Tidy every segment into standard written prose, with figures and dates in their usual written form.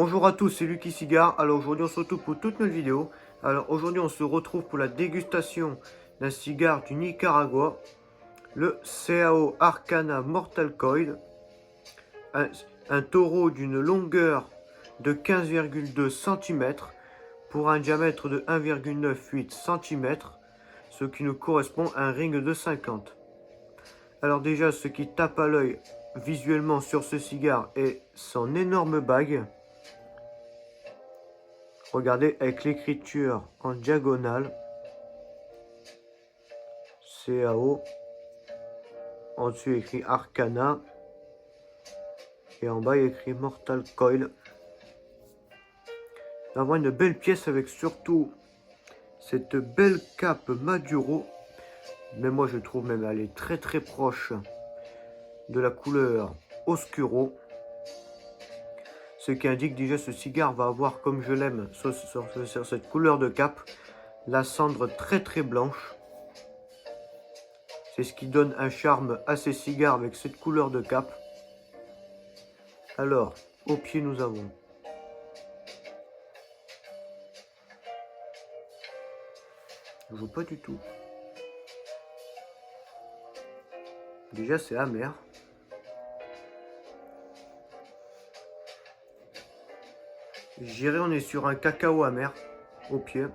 Bonjour à tous, c'est Lucky Cigare. Alors aujourd'hui on se retrouve pour toute notre vidéo. Alors aujourd'hui on se retrouve pour la dégustation d'un cigare du Nicaragua, le CAO Arcana Mortal Coil, un taureau d'une longueur de 15,2 cm pour un diamètre de 1,98 cm, ce qui nous correspond à un ring de 50. Alors déjà, ce qui tape à l'œil visuellement sur ce cigare est son énorme bague. Regardez avec l'écriture en diagonale, CAO, en dessus écrit Arcana, et en bas il écrit Mortal Coil. Vraiment une belle pièce avec surtout cette belle cape Maduro, mais moi je trouve même elle est très proche de la couleur Oscuro, ce qui indique déjà ce cigare va avoir, comme je l'aime sur cette couleur de cape, la cendre très blanche. C'est ce qui donne un charme à ces cigares avec cette couleur de cape. Alors, au pied nous avons je vois pas du tout. Déjà c'est amer. Je dirais on est sur un cacao amer au pied.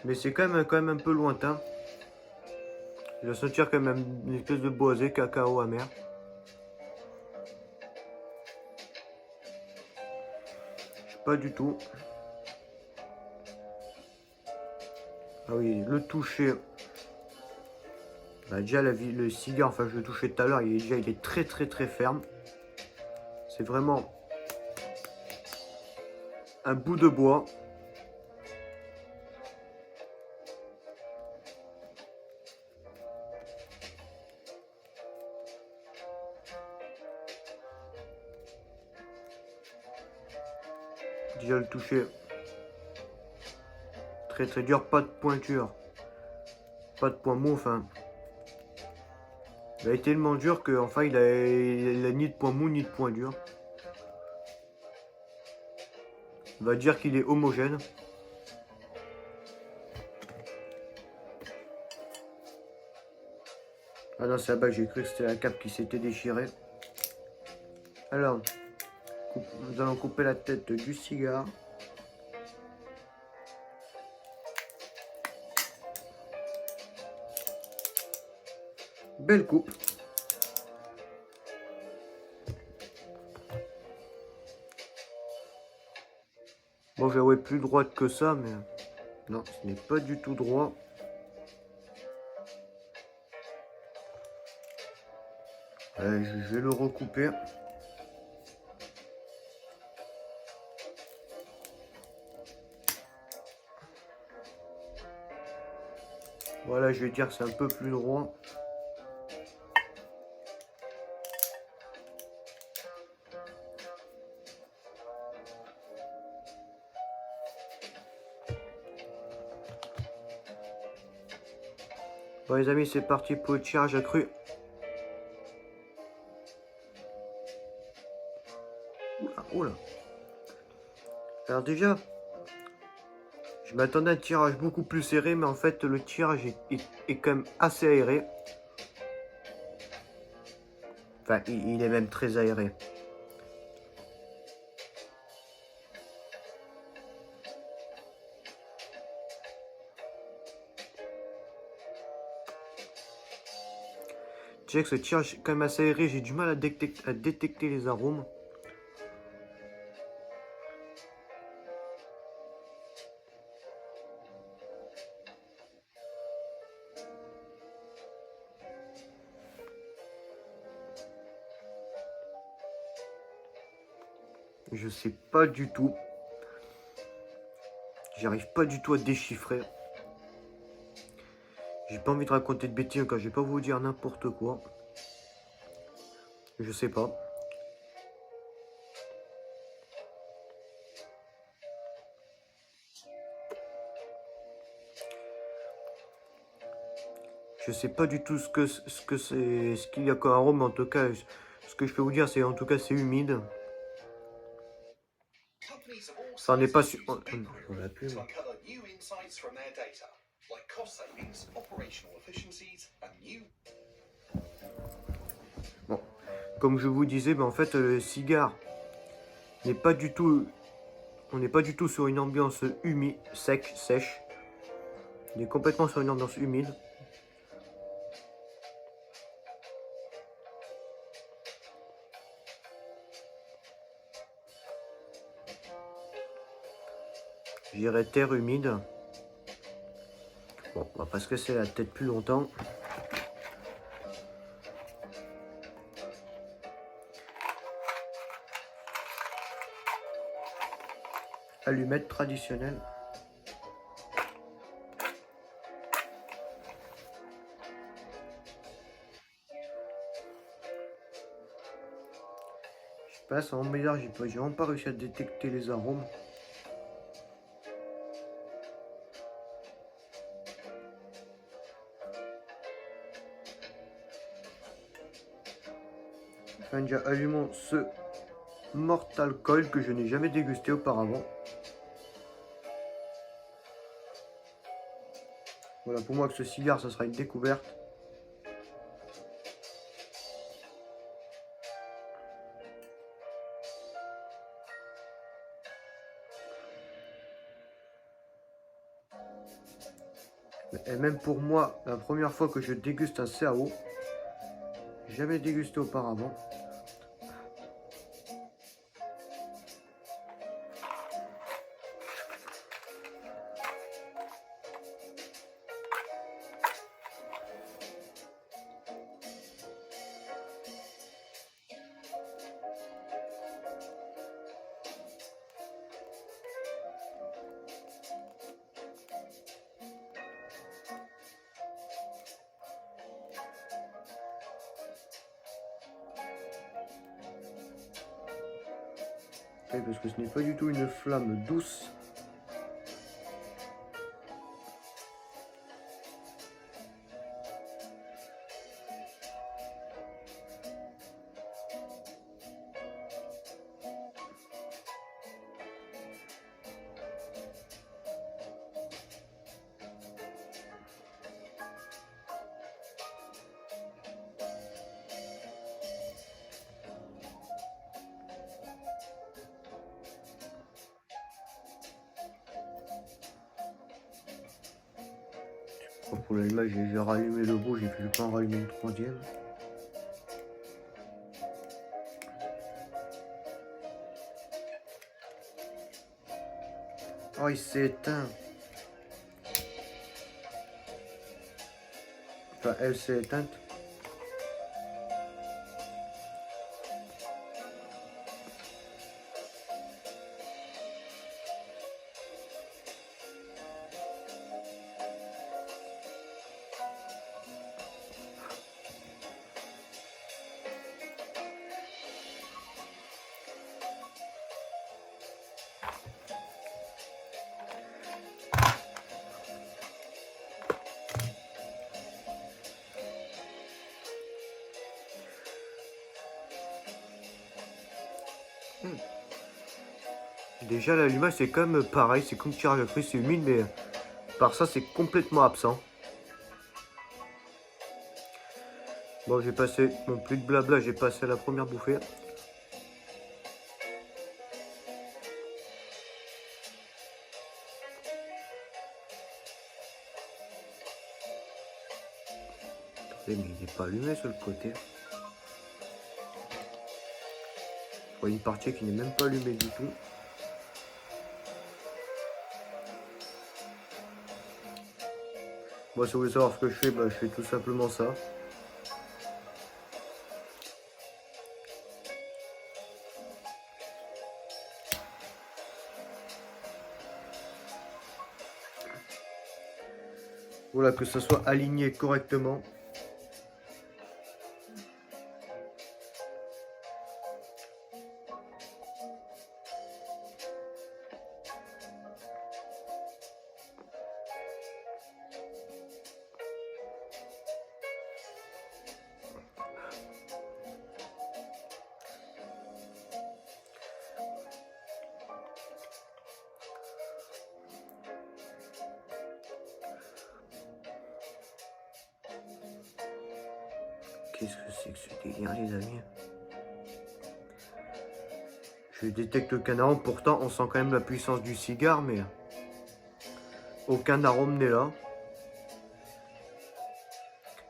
Mais c'est quand même un peu lointain. Je vais sentir quand même une espèce de boisé cacao amer. Je sais pas du tout. Ah oui, le toucher. Bah déjà le cigare, enfin je le touchais tout à l'heure, il est très ferme. C'est vraiment un bout de bois. Déjà le toucher très dur, pas de pointure, pas de point mou, enfin. Il a été tellement dur que enfin il a ni de point mou ni de point dur. On va dire qu'il est homogène. Ah non, c'est là-bas que j'ai cru que c'était la cape qui s'était déchirée. Alors, nous allons couper la tête du cigare. Belle coupe. Bon, j'avais plus droite que ça, mais non, ce n'est pas du tout droit. Je vais le recouper. Voilà, je vais dire que c'est un peu plus droit. Bon les amis, c'est parti pour le tirage à cru. Oula. Alors déjà, je m'attendais à un tirage beaucoup plus serré, mais en fait le tirage est quand même assez aéré. Enfin, il est même très aéré. Je dirais que ce tirage est quand même assez aéré, j'ai du mal à détecter les arômes. Je sais pas du tout. J'arrive pas du tout à déchiffrer. J'ai pas envie de raconter de bêtises quand je vais pas vous dire n'importe quoi. Je sais pas. Je sais pas du tout ce qu'il y a comme arôme, en tout cas, ce que je peux vous dire, c'est en tout cas c'est humide. Ça n'est pas sûr. On l'a plus. Bon, comme je vous disais, ben en fait le cigare n'est pas du tout. On n'est pas du tout sur une ambiance humide, sèche. On est complètement sur une ambiance humide. Je dirais terre humide. Bon, on va pas se casser la tête plus longtemps. Allumette traditionnelle. Je passe en meilleur, j'ai vraiment pas réussi à détecter les arômes. Enfin, déjà allumons ce Mortal Coil que je n'ai jamais dégusté auparavant. Voilà, pour moi que ce cigare, ça sera une découverte. Et même pour moi, la première fois que je déguste un CAO, jamais dégusté auparavant. Oui, parce que ce n'est pas du tout une flamme douce. Pour l'allumage, j'ai rallumé le bout, j'ai fait pas en rallumer le troisième. Oh, il s'est éteint. Enfin, elle s'est éteinte. Déjà l'allumage c'est quand même pareil, c'est comme tirage à fruits, c'est humide mais par ça c'est complètement absent. Bon j'ai passé, bon plus de blabla, j'ai passé à la première bouffée. Attendez, mais il n'est pas allumé sur le côté. Je vois une partie qui n'est même pas allumée du tout. Moi si vous voulez savoir ce que je fais, bah, je fais tout simplement ça. Voilà, que ça soit aligné correctement. Qu'est-ce que c'est que ce délire, les amis? Je détecte aucun arôme, pourtant on sent quand même la puissance du cigare, mais aucun arôme n'est là.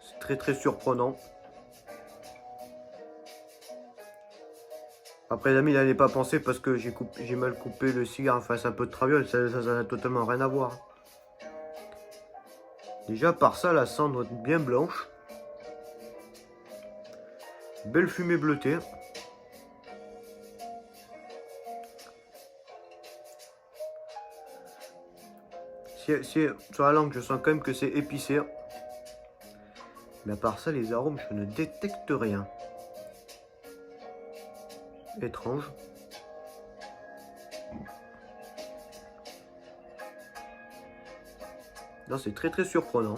C'est très très surprenant. Après les amis, n'allez pas penser parce que j'ai mal coupé le cigare, enfin c'est un peu de traviole, ça n'a totalement rien à voir. Déjà par ça, la cendre est bien blanche. Belle fumée bleutée. Sur la langue, je sens quand même que c'est épicé. Mais à part ça, les arômes, je ne détecte rien. Étrange. Non, c'est très très surprenant.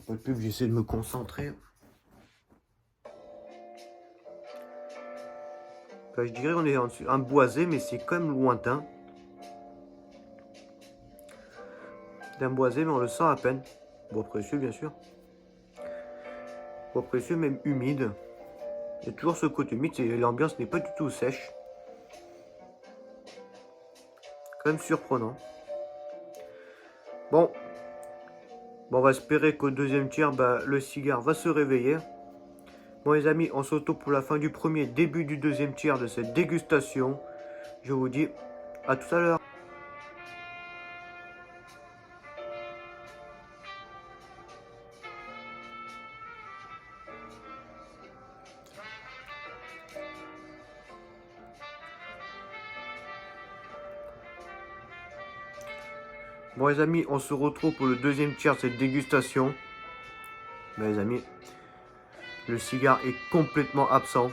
Pas de pub, j'essaie de me concentrer. Enfin, je dirais qu'on est un boisé, mais c'est quand même lointain. D'un boisé, mais on le sent à peine. Bois précieux, bien sûr. Bois précieux, même humide. Il y a toujours ce côté humide, l'ambiance n'est pas du tout sèche. Quand même surprenant. Bon, on va espérer qu'au deuxième tiers, le cigare va se réveiller. Bon les amis, on se retrouve pour la fin du premier, début du deuxième tiers de cette dégustation. Je vous dis à tout à l'heure. Bon les amis, on se retrouve pour le deuxième tiers de cette dégustation. Les amis, le cigare est complètement absent.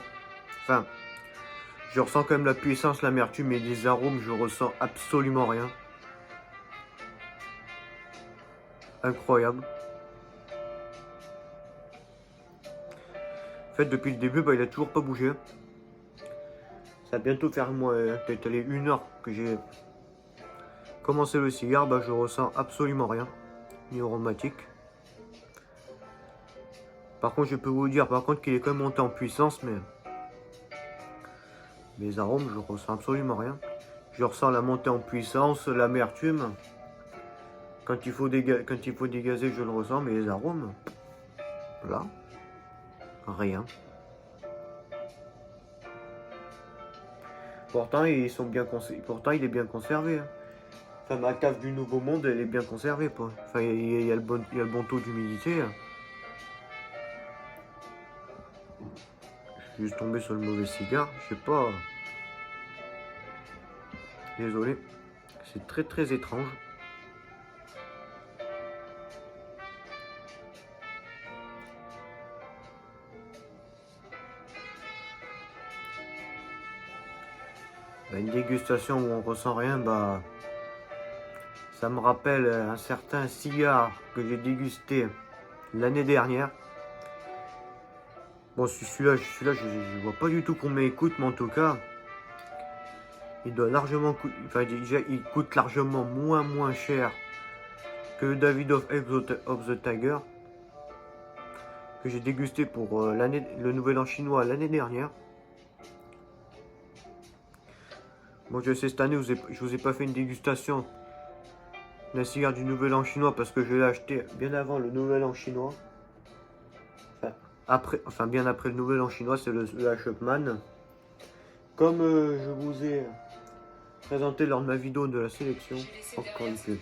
Enfin, je ressens quand même la puissance, l'amertume, mais des arômes, je ressens absolument rien. Incroyable. En fait, depuis le début, il a toujours pas bougé. Ça va bientôt faire peut-être aller 1 heure que j'ai commencé le cigare. Je ressens absolument rien, ni aromatique. Par contre, je peux vous dire qu'il est quand même monté en puissance, mais les arômes, je ressens absolument rien. Je ressens la montée en puissance, l'amertume. Quand il faut dégazer, je le ressens, mais les arômes, là, rien. Pourtant, il est bien conservé. Enfin, ma cave du Nouveau Monde, elle est bien conservée, quoi. Enfin, il y a le bon taux d'humidité. Je suis juste tombé sur le mauvais cigare, je sais pas. Désolé. C'est très très étrange. Une dégustation où on ressent rien, ça me rappelle un certain cigare que j'ai dégusté l'année dernière. Bon, celui-là, je vois pas du tout combien il coûte, mais en tout cas, il doit largement coûter. Enfin, déjà, il coûte largement moins cher que le David of the Tiger que j'ai dégusté pour le Nouvel An chinois l'année dernière. Bon, je sais, cette année, je vous ai pas fait une dégustation d'un cigare du Nouvel An chinois parce que je l'ai acheté bien avant le Nouvel An chinois. Bien après le Nouvel An chinois, c'est le Hachepman. Comme je vous ai présenté lors de ma vidéo de la sélection. Encore une pub.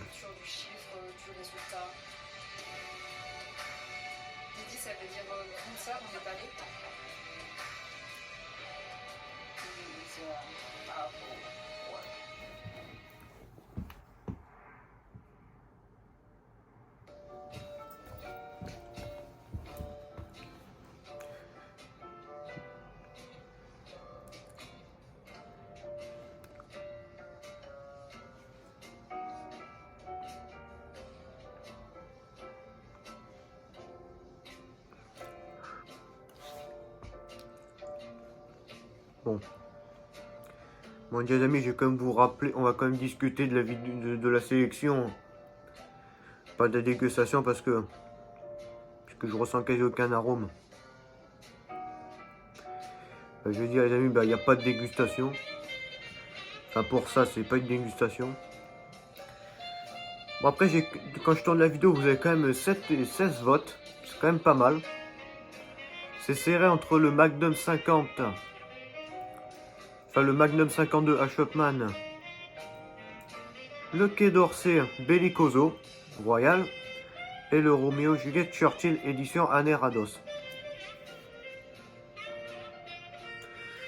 Bon. Bon, les amis, je vais quand même vous rappeler, on va quand même discuter de la vidéo de la sélection. Pas de dégustation parce que je ressens quasi aucun arôme. Je veux dire, les amis, il n'y a pas de dégustation. Enfin, pour ça, c'est pas une dégustation. Bon, après, quand je tourne la vidéo, vous avez quand même 16 votes. C'est quand même pas mal. C'est serré entre le Magnum 50, enfin le Magnum 52 à Chopman, le Quai d'Orsay Bellicoso Royal et le Romeo Juliette Churchill édition Anerados.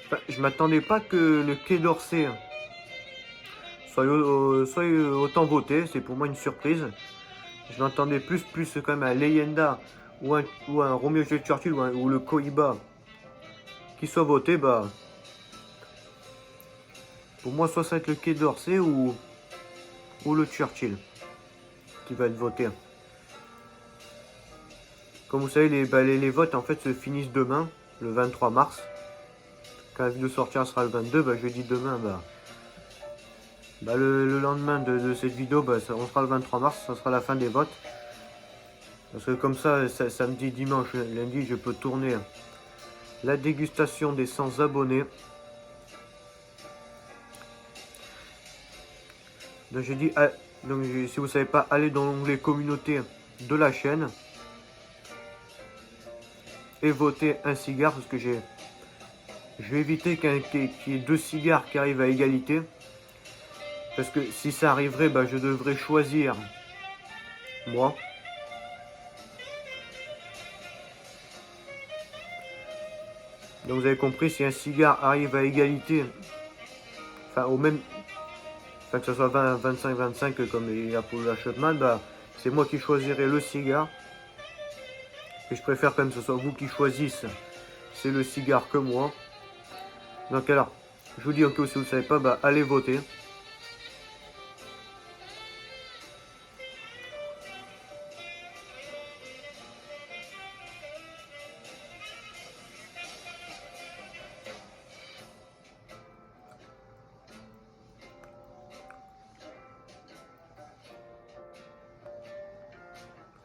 Enfin, je m'attendais pas que le Quai d'Orsay soit autant voté, c'est pour moi une surprise. Je m'attendais plus quand même à Leyenda ou un Romeo Juliette Churchill ou le Cohiba qui soit voté. Bah, pour moi, soit ça va être le Quai d'Orsay ou le Churchill qui va être voté. Comme vous savez, les votes en fait se finissent demain, le 23 mars. Quand la vidéo sortira sera le 22, bah, jeudi demain, le lendemain de cette vidéo, on sera le 23 mars, ça sera la fin des votes. Parce que comme ça, samedi, dimanche, lundi, je peux tourner la dégustation des 100 abonnés. Donc j'ai dit, si vous ne savez pas, allez dans l'onglet communauté de la chaîne et votez un cigare parce que je vais éviter qu'il y ait 2 cigares qui arrivent à égalité. Parce que si ça arriverait, je devrais choisir moi. Donc vous avez compris, si un cigare arrive à égalité, enfin au même, que ce soit 25-25 comme il y a pour la Chopman, c'est moi qui choisirai le cigare. Et je préfère quand même que ce soit vous qui choisissez, c'est le cigare que moi. Donc alors, je vous dis encore, si vous ne savez pas, allez voter.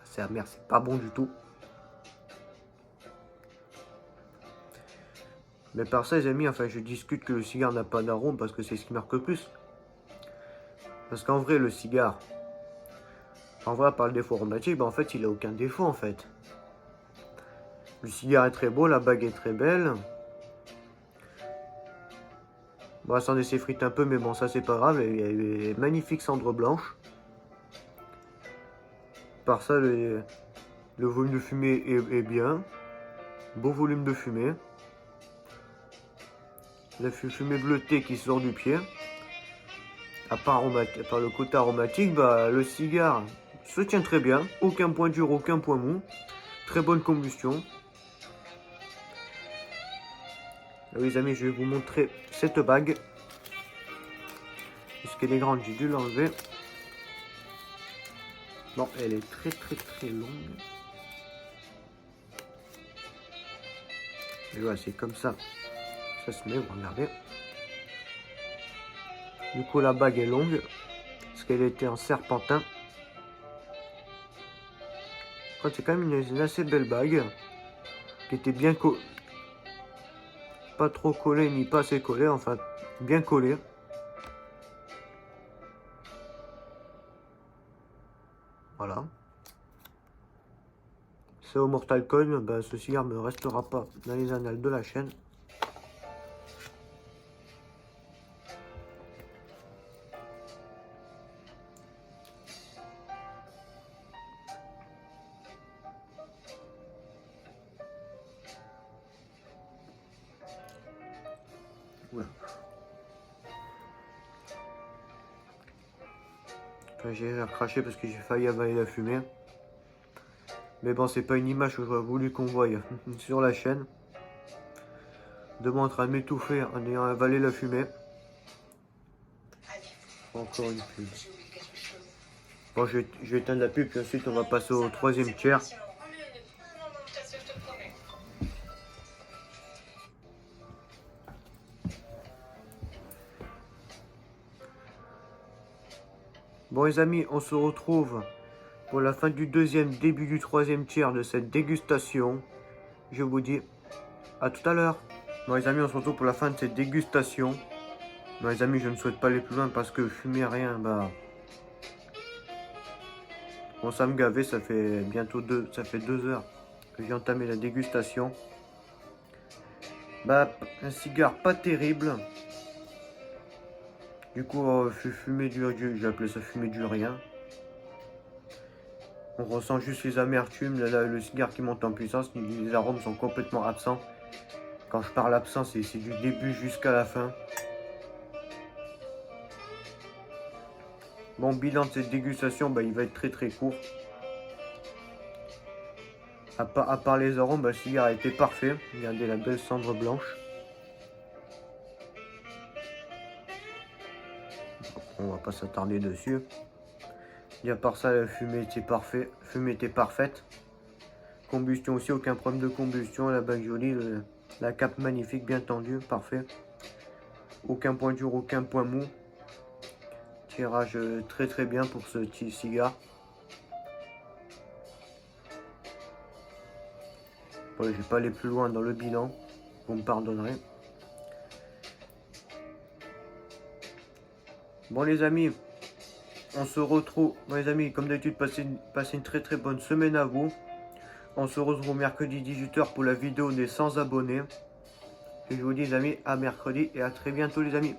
C'est amer, c'est pas bon du tout. Mais par ça, les amis, enfin, je discute que le cigare n'a pas d'arôme parce que c'est ce qui marque le plus. Parce qu'en vrai, le cigare, par le défaut aromatique, en fait, il a aucun défaut, en fait. Le cigare est très beau, la bague est très belle. Bon, ça en s'effrite un peu, mais bon, ça, c'est pas grave. Il y a une magnifique cendre blanche. Par ça, le volume de fumée est bien. Beau volume de fumée. La fumée bleutée qui sort du pied. À part le côté aromatique, le cigare se tient très bien. Aucun point dur, aucun point mou. Très bonne combustion. Alors, les amis, je vais vous montrer cette bague. Puisqu'elle est grande, j'ai dû l'enlever. Bon, elle est très longue. Et voilà, c'est comme ça. Ça se met, vous regardez. Du coup, la bague est longue. Parce qu'elle était en serpentin. C'est quand même une assez belle bague. Qui était bien collée. Pas trop collée, ni pas assez collée. Enfin, bien collée. Voilà. C'est au Mortal Coin. Ce cigare ne restera pas dans les annales de la chaîne. Voilà. Enfin, j'ai recraché parce que j'ai failli avaler la fumée. Mais bon, c'est pas une image que j'aurais voulu qu'on voie sur la chaîne. De moi en train de m'étouffer en ayant avalé la fumée. Encore une pub. Bon, je vais éteindre la pub, puis ensuite on va passer au troisième tiers. Bon les amis, on se retrouve pour la fin du deuxième, début du troisième tiers de cette dégustation. Je vous dis à tout à l'heure. Bon les amis, on se retrouve pour la fin de cette dégustation. Bon les amis, je ne souhaite pas aller plus loin parce que fumer rien, bah... Bon, ça me gavait, ça fait bientôt 2 heures que j'ai entamé la dégustation. Bah, un cigare pas terrible. Du coup, je fumais j'ai appelé ça fumer du rien. On ressent juste les amertumes, le cigare qui monte en puissance, les arômes sont complètement absents. Quand je parle absent, c'est du début jusqu'à la fin. Bon, bilan de cette dégustation, bah, il va être très court. À part les arômes, bah, le cigare a été parfait. Regardez la belle cendre blanche. On va pas s'attarder dessus. Et à part ça, la fumée était parfaite. Combustion aussi, aucun problème de combustion. La bague jolie, la cape magnifique, bien tendue, parfait. Aucun point dur, aucun point mou. Tirage très bien pour ce petit cigare. Bon, je vais pas aller plus loin dans le bilan, vous me pardonnerez. Bon les amis, on se retrouve. Bon les amis, comme d'habitude, passez une très bonne semaine à vous. On se retrouve mercredi 18 h pour la vidéo des 100 abonnés. Et je vous dis les amis, à mercredi et à très bientôt les amis.